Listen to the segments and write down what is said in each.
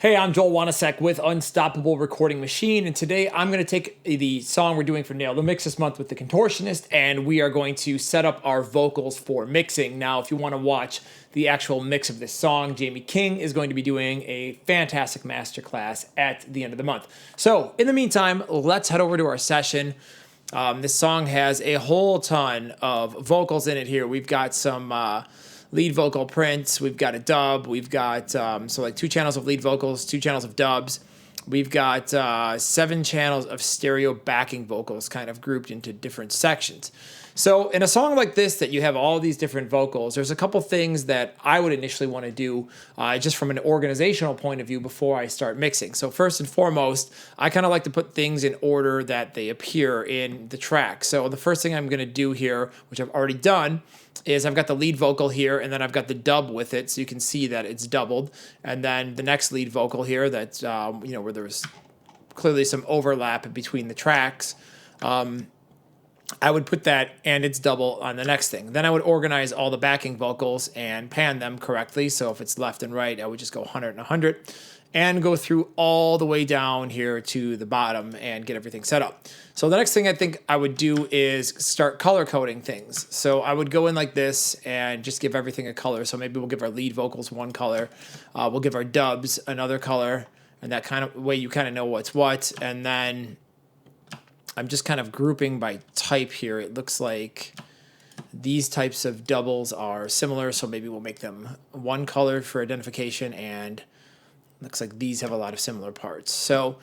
Hey, I'm Joel Wanasek with Unstoppable Recording Machine, and today I'm going to take the song we're doing for Nail the Mix this month with the Contortionist, and we are going to set up our vocals for mixing. Now, if you want to watch the actual mix of this song, Jamie King is going to be doing a fantastic masterclass at the end of the month. So, in the meantime, let's head over to our session. This song has a whole ton of vocals in it here. We've got some lead vocal prints, we've got a dub, we've got so like 2 channels of lead vocals, 2 channels of dubs, we've got 7 channels of stereo backing vocals kind of grouped into different sections. So in a song like this that you have all these different vocals, there's a couple things that I would initially want to do just from an organizational point of view before I start mixing. So first and foremost, I kind of like to put things in order that they appear in the track. So the first thing I'm going to do here, which I've already done, is I've got the lead vocal here, and then I've got the dub with it, so you can see that it's doubled. And then the next lead vocal here, that's where there's clearly some overlap between the tracks. I would put that and it's double on the next thing. Then I would organize all the backing vocals and pan them correctly. So if it's left and right, I would just go 100 and 100 and go through all the way down here to the bottom and get everything set up. So the next thing I think I would do is start color coding things. So I would go in like this and just give everything a color. So maybe we'll give our lead vocals one color. We'll give our dubs another color, and that kind of way you kind of know what's what. And then I'm just kind of grouping by type here. It looks like these types of doubles are similar, so maybe we'll make them one color for identification, and looks like these have a lot of similar parts. So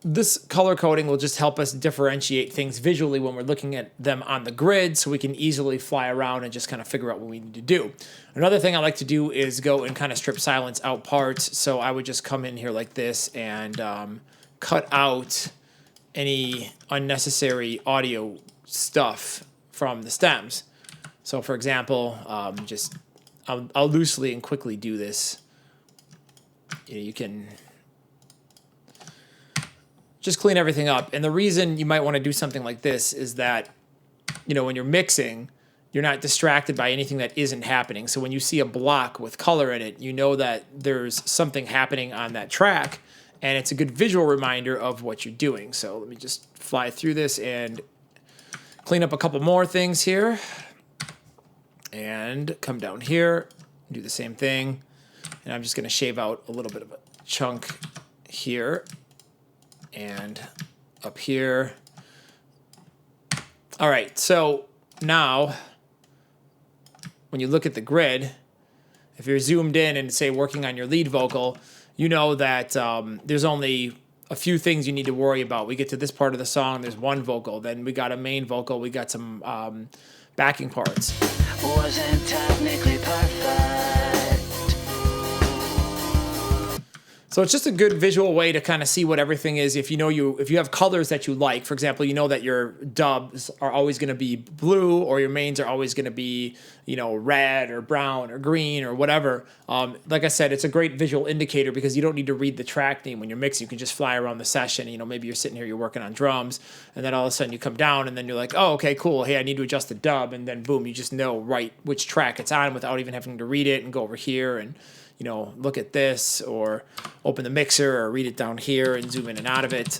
this color coding will just help us differentiate things visually when we're looking at them on the grid, so we can easily fly around and just kind of figure out what we need to do. Another thing I like to do is go and kind of strip silence out parts. So I would just come in here like this and cut out any unnecessary audio stuff from the stems. So for example, I'll loosely and quickly do this. You can just clean everything up. And the reason you might want to do something like this is that, when you're mixing, you're not distracted by anything that isn't happening. So when you see a block with color in it, you know that there's something happening on that track, and it's a good visual reminder of what you're doing. So let me just fly through this and clean up a couple more things here. And come down here, do the same thing. And I'm just going to shave out a little bit of a chunk here and up here. All right, so now when you look at the grid, if you're zoomed in and say working on your lead vocal, you know that there's only a few things you need to worry about. We get to this part of the song, there's one vocal, then we got a main vocal, we got some backing parts. Wasn't technically perfect. So it's just a good visual way to kind of see what everything is. If you have colors that you like, for example, you know that your dubs are always going to be blue, or your mains are always going to be, red or brown or green or whatever. Like I said, it's a great visual indicator because you don't need to read the track name when you're mixing. You can just fly around the session. Maybe you're sitting here, you're working on drums, and then all of a sudden you come down and then you're like, oh, okay, cool. Hey, I need to adjust the dub. And then boom, you just know right which track it's on without even having to read it and go over here and look at this, or open the mixer, or read it down here and zoom in and out of it.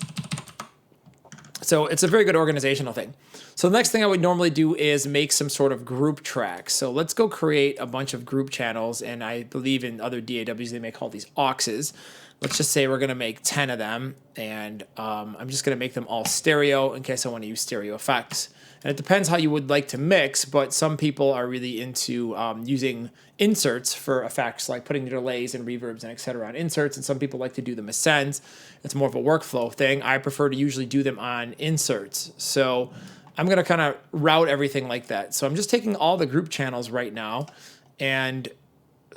So it's a very good organizational thing. So the next thing I would normally do is make some sort of group track. So let's go create a bunch of group channels, and I believe in other DAWs they may call these auxes. Let's just say we're going to make 10 of them, and I'm just going to make them all stereo in case I want to use stereo effects. And it depends how you would like to mix, but some people are really into using inserts for effects, like putting delays and reverbs and etc. on inserts, and some people like to do them as sends. It's more of a workflow thing. I prefer to usually do them on inserts. So I'm going to kind of route everything like that. So I'm just taking all the group channels right now and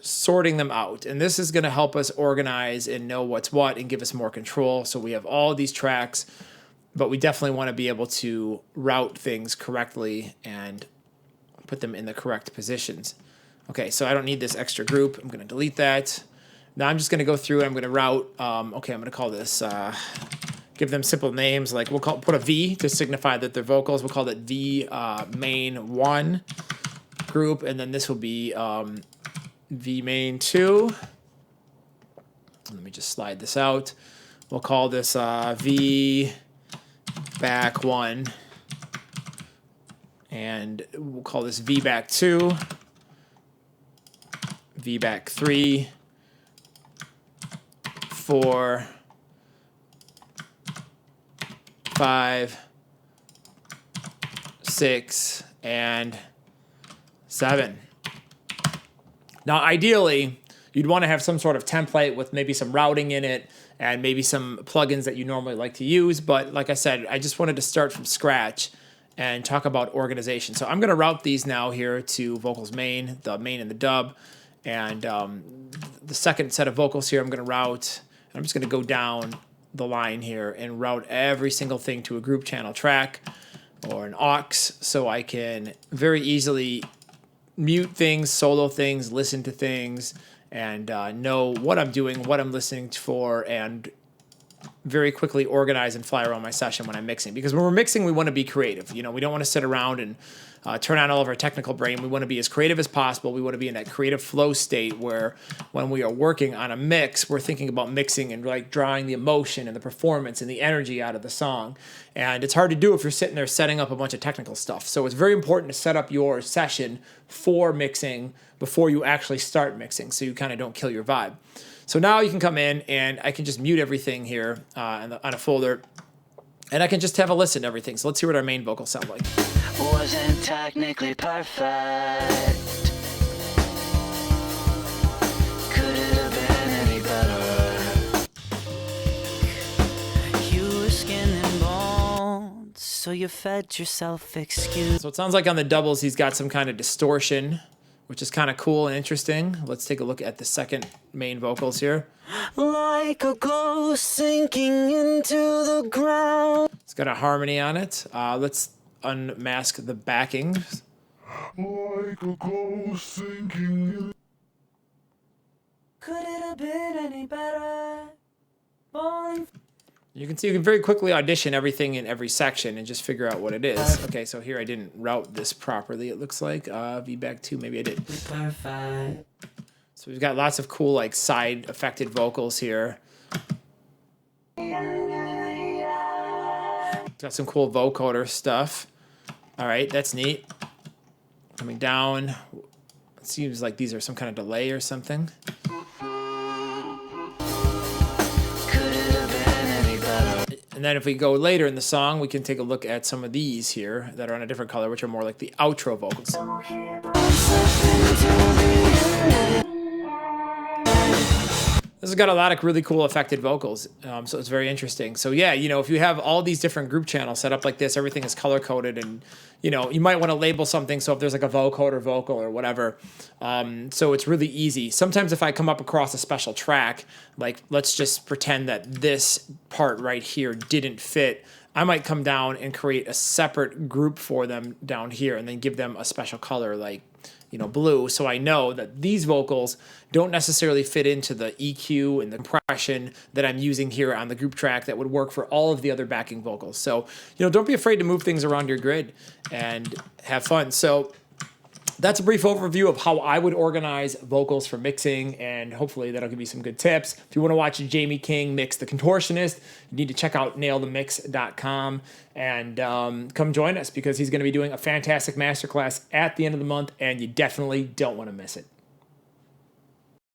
sorting them out. And this is going to help us organize and know what's what and give us more control. So we have all these tracks, but we definitely want to be able to route things correctly and put them in the correct positions. Okay, so I don't need this extra group. I'm going to delete that. Now I'm just going to go through and I'm going to route. I'm going to call this, give them simple names. Like put a V to signify that they're vocals. We'll call it V main 1 group. And then this will be V main 2. Let me just slide this out. We'll call this V back 1. And we'll call this V back 2. V back 3. 4. 5. 6. And 7. Now, ideally, you'd want to have some sort of template with maybe some routing in it and maybe some plugins that you normally like to use. But like I said, I just wanted to start from scratch and talk about organization. So I'm going to route these now here to vocals main, the main and the dub. And the second set of vocals here I'm going to route. And I'm just going to go down the line here and route every single thing to a group channel track or an aux, so I can very easily mute things, solo things, listen to things, and know what I'm doing, what I'm listening for, and very quickly organize and fly around my session when I'm mixing. Because when we're mixing, we want to be creative. You know, we don't want to sit around and turn on all of our technical brain. We want to be as creative as possible. We want to be in that creative flow state where when we are working on a mix, we're thinking about mixing and like drawing the emotion and the performance and the energy out of the song. And it's hard to do if you're sitting there setting up a bunch of technical stuff. So it's very important to set up your session for mixing before you actually start mixing, so you kind of don't kill your vibe. So now you can come in and I can just mute everything here on a folder, and I can just have a listen to everything. So let's hear what our main vocals sound like. Wasn't technically perfect. Could it have been any better? You were skin and bones, so you fed yourself excuse. So it sounds like on the doubles he's got some kind of distortion, which is kind of cool and interesting. Let's take a look at the second main vocals here. Like a ghost sinking into the ground. It's got a harmony on it. Let's unmask the backing. Like a ghost sinking in. Could it have been any better? Falling. You can see you can very quickly audition everything in every section and just figure out what it is. Okay, so here I didn't route this properly, it looks like. V back 2, maybe I did. Perfect. So we've got lots of cool like side affected vocals here. Got some cool vocoder stuff. All right, that's neat. Coming down. It seems like these are some kind of delay or something. And then if we go later in the song, we can take a look at some of these here that are on a different color, which are more like the outro vocals. This has got a lot of really cool affected vocals, so it's very interesting. So yeah, you know, if you have all these different group channels set up like this, everything is color-coded, and you know, you might want to label something, so if there's like a vocoder vocal or whatever, so it's really easy. Sometimes if I come up across a special track, like let's just pretend that this part right here didn't fit, I might come down and create a separate group for them down here and then give them a special color, like, you know, blue, so I know that these vocals don't necessarily fit into the EQ and the compression that I'm using here on the group track that would work for all of the other backing vocals. So, you know, don't be afraid to move things around your grid and have fun. So that's a brief overview of how I would organize vocals for mixing, and hopefully that'll give you some good tips. If you want to watch Jamie King mix The Contortionist, you need to check out nailthemix.com and come join us, because he's going to be doing a fantastic masterclass at the end of the month, and you definitely don't want to miss it.